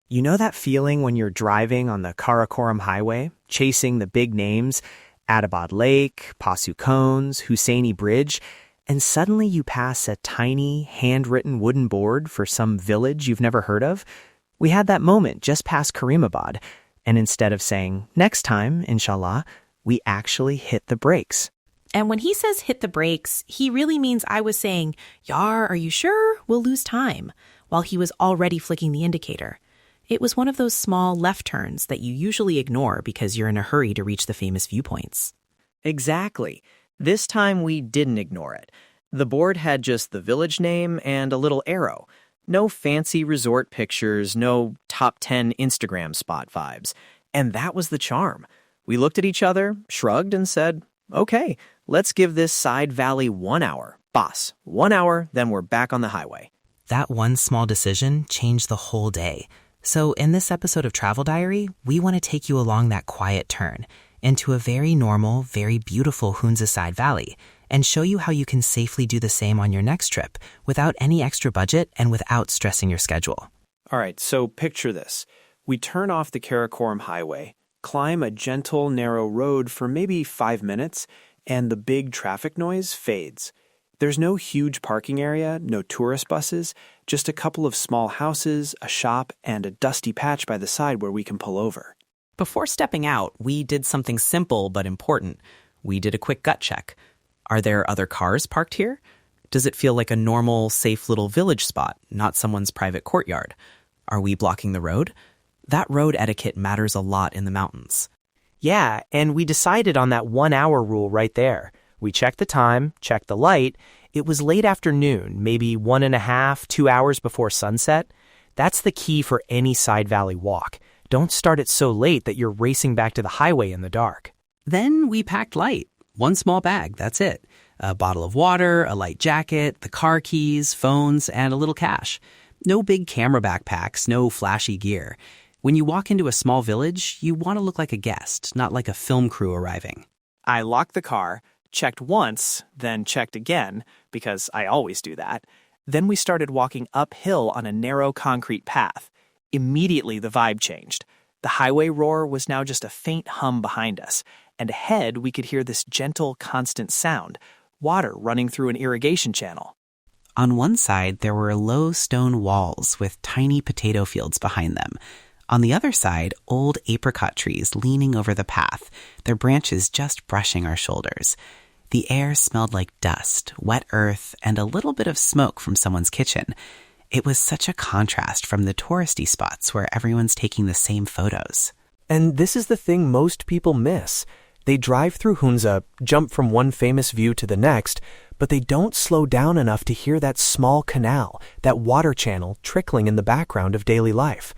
You know that feeling when you're driving on the Karakoram Highway, chasing the big names, Atabad Lake, Pasu Cones, Husseini Bridge, and suddenly you pass a tiny, handwritten wooden board for some village you've never heard of? We had that moment just past Karimabad, and instead of saying, next time, inshallah, we actually hit the brakes. And when he says hit the brakes, he really means I was saying, Yar, are you sure? We'll lose time, while he was already flicking the indicator. It was one of those small left turns that you usually ignore because you're in a hurry to reach the famous viewpoints. Exactly. This time we didn't ignore it. The board had just the village name and a little arrow. No fancy resort pictures, no top 10 Instagram spot vibes. And that was the charm. We looked at each other, shrugged, and said, okay, let's give this side valley 1 hour. Boss, 1 hour, then we're back on the highway. That one small decision changed the whole day. So in this episode of Travel Diary, we want to take you along that quiet turn into a very normal, very beautiful Hunza side valley and show you how you can safely do the same on your next trip without any extra budget and without stressing your schedule. All right, so picture this. We turn off the Karakoram Highway, climb a gentle, narrow road for maybe 5 minutes, and the big traffic noise fades. There's no huge parking area, no tourist buses, just a couple of small houses, a shop, and a dusty patch by the side where we can pull over. Before stepping out, we did something simple but important. We did a quick gut check. Are there other cars parked here? Does it feel like a normal, safe little village spot, not someone's private courtyard? Are we blocking the road? That road etiquette matters a lot in the mountains. Yeah, and we decided on that 1 hour rule right there. We checked the time, checked the light. It was late afternoon, maybe 1.5, 2 hours before sunset. That's the key for any side valley walk. Don't start it so late that you're racing back to the highway in the dark. Then we packed light. One small bag, that's it. A bottle of water, a light jacket, the car keys, phones, and a little cash. No big camera backpacks, no flashy gear. When you walk into a small village, you want to look like a guest, not like a film crew arriving. I locked the car, checked once, then checked again, because I always do that. Then we started walking uphill on a narrow concrete path. Immediately the vibe changed. The highway roar was now just a faint hum behind us, and ahead we could hear this gentle, constant sound, water running through an irrigation channel. On one side, there were low stone walls with tiny potato fields behind them. On the other side, old apricot trees leaning over the path, their branches just brushing our shoulders. The air smelled like dust, wet earth, and a little bit of smoke from someone's kitchen. It was such a contrast from the touristy spots where everyone's taking the same photos. And this is the thing most people miss. They drive through Hunza, jump from one famous view to the next, but they don't slow down enough to hear that small canal, that water channel trickling in the background of daily life.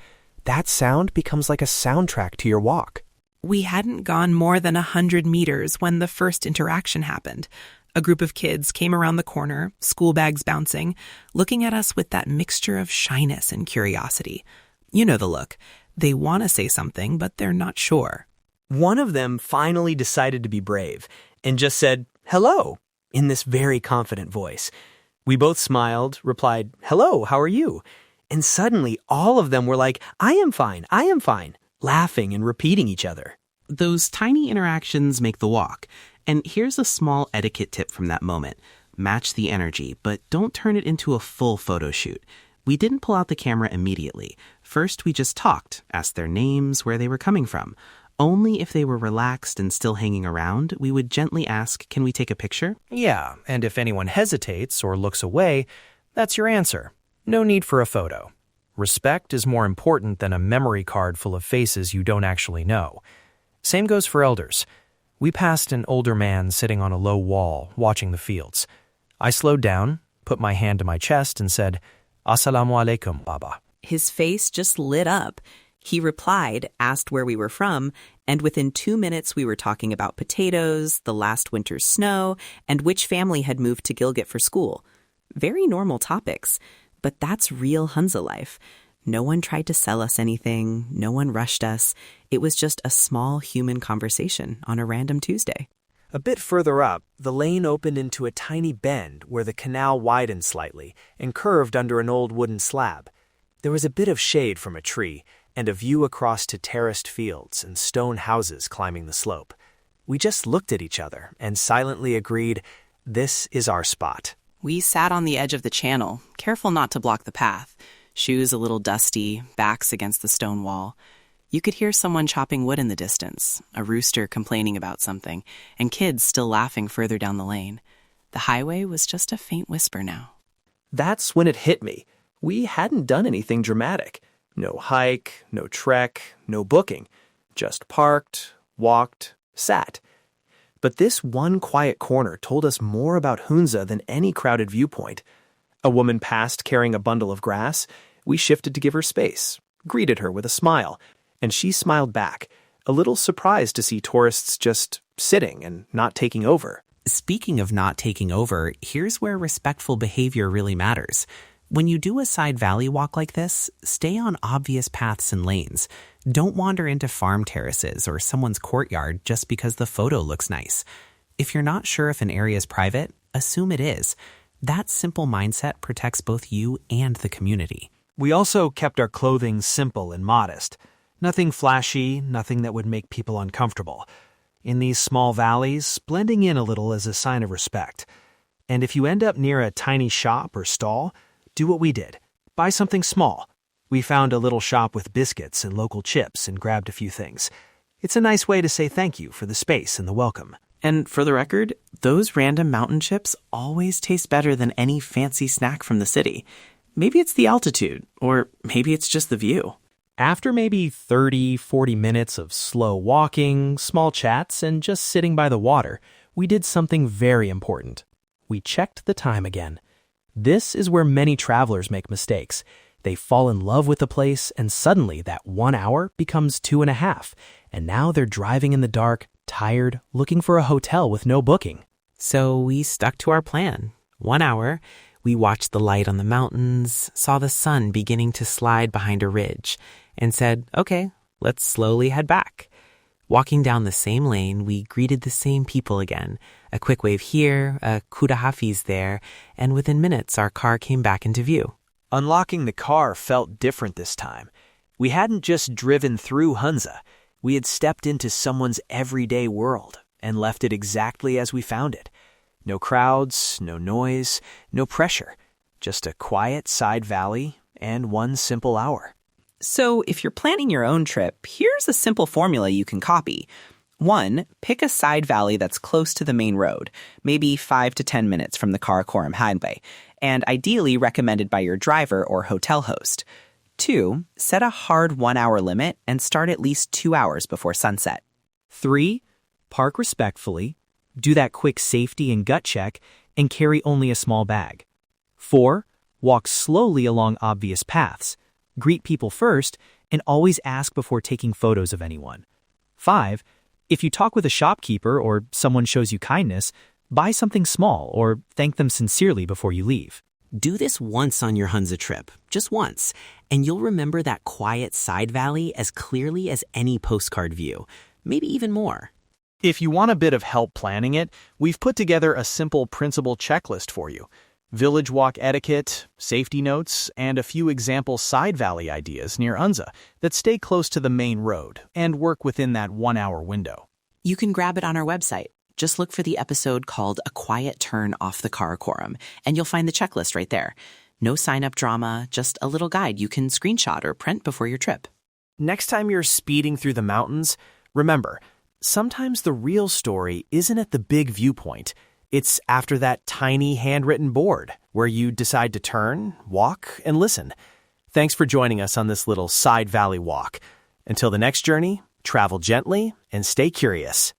That sound becomes like a soundtrack to your walk. We hadn't gone more than 100 meters when the first interaction happened. A group of kids came around the corner, school bags bouncing, looking at us with that mixture of shyness and curiosity. You know the look. They want to say something, but they're not sure. One of them finally decided to be brave and just said, hello, in this very confident voice. We both smiled, replied, hello, how are you? And suddenly all of them were like, I am fine, laughing and repeating each other. Those tiny interactions make the walk. And here's a small etiquette tip from that moment. Match the energy, but don't turn it into a full photo shoot. We didn't pull out the camera immediately. First, we just talked, asked their names, where they were coming from. Only if they were relaxed and still hanging around, we would gently ask, can we take a picture? Yeah, and if anyone hesitates or looks away, that's your answer. No need for a photo. Respect is more important than a memory card full of faces you don't actually know. Same goes for elders. We passed an older man sitting on a low wall, watching the fields. I slowed down, put my hand to my chest, and said, Assalamu alaikum, Baba. His face just lit up. He replied, asked where we were from, and within 2 minutes we were talking about potatoes, the last winter's snow, and which family had moved to Gilgit for school. Very normal topics, but that's real Hunza life. No one tried to sell us anything. No one rushed us. It was just a small human conversation on a random Tuesday. A bit further up, the lane opened into a tiny bend where the canal widened slightly and curved under an old wooden slab. There was a bit of shade from a tree and a view across to terraced fields and stone houses climbing the slope. We just looked at each other and silently agreed, this is our spot. We sat on the edge of the channel, careful not to block the path, shoes a little dusty, backs against the stone wall. You could hear someone chopping wood in the distance, a rooster complaining about something, and kids still laughing further down the lane. The highway was just a faint whisper now. That's when it hit me. We hadn't done anything dramatic. No hike, no trek, no booking. Just parked, walked, sat. But this one quiet corner told us more about Hunza than any crowded viewpoint. A woman passed carrying a bundle of grass. We shifted to give her space, greeted her with a smile, and she smiled back, a little surprised to see tourists just sitting and not taking over. Speaking of not taking over, here's where respectful behavior really matters. When you do a side valley walk like this, stay on obvious paths and lanes. Don't wander into farm terraces or someone's courtyard just because the photo looks nice. If you're not sure if an area is private, assume it is. That simple mindset protects both you and the community. We also kept our clothing simple and modest. Nothing flashy, nothing that would make people uncomfortable. In these small valleys, blending in a little is a sign of respect. And if you end up near a tiny shop or stall, do what we did. Buy something small. We found a little shop with biscuits and local chips and grabbed a few things. It's a nice way to say thank you for the space and the welcome. And for the record, those random mountain chips always taste better than any fancy snack from the city. Maybe it's the altitude, or maybe it's just the view. After maybe 30-40 minutes of slow walking, small chats, and just sitting by the water, we did something very important. We checked the time again. This is where many travelers make mistakes. They fall in love with the place, and suddenly that 1 hour becomes 2.5, and now they're driving in the dark, tired, looking for a hotel with no booking. So we stuck to our plan. 1 hour, we watched the light on the mountains, saw the sun beginning to slide behind a ridge, and said, okay, let's slowly head back. Walking down the same lane, we greeted the same people again. A quick wave here, a kuda hafiz there, and within minutes our car came back into view. Unlocking the car felt different this time. We hadn't just driven through Hunza. We had stepped into someone's everyday world and left it exactly as we found it. No crowds, no noise, no pressure. Just a quiet side valley and 1 simple hour. So if you're planning your own trip, here's a simple formula you can copy. 1, pick a side valley that's close to the main road, maybe 5 to 10 minutes from the Karakoram Highway, and ideally recommended by your driver or hotel host. 2, set a hard 1 hour limit and start at least 2 hours before sunset. 3, park respectfully, do that quick safety and gut check, and carry only a small bag. 4, walk slowly along obvious paths. Greet people first, and always ask before taking photos of anyone. 5, if you talk with a shopkeeper or someone shows you kindness, buy something small or thank them sincerely before you leave. Do this once on your Hunza trip, just once, and you'll remember that quiet side valley as clearly as any postcard view, maybe even more. If you want a bit of help planning it, we've put together a simple principle checklist for you. Village walk etiquette, safety notes, and a few example side valley ideas near Hunza that stay close to the main road and work within that 1 hour window. You can grab it on our website. Just look for the episode called A Quiet Turn Off the Karakoram, and you'll find the checklist right there. No sign-up drama, just a little guide you can screenshot or print before your trip. Next time you're speeding through the mountains, remember, sometimes the real story isn't at the big viewpoint. It's after that tiny handwritten board where you decide to turn, walk, and listen. Thanks for joining us on this little side valley walk. Until the next journey, travel gently and stay curious.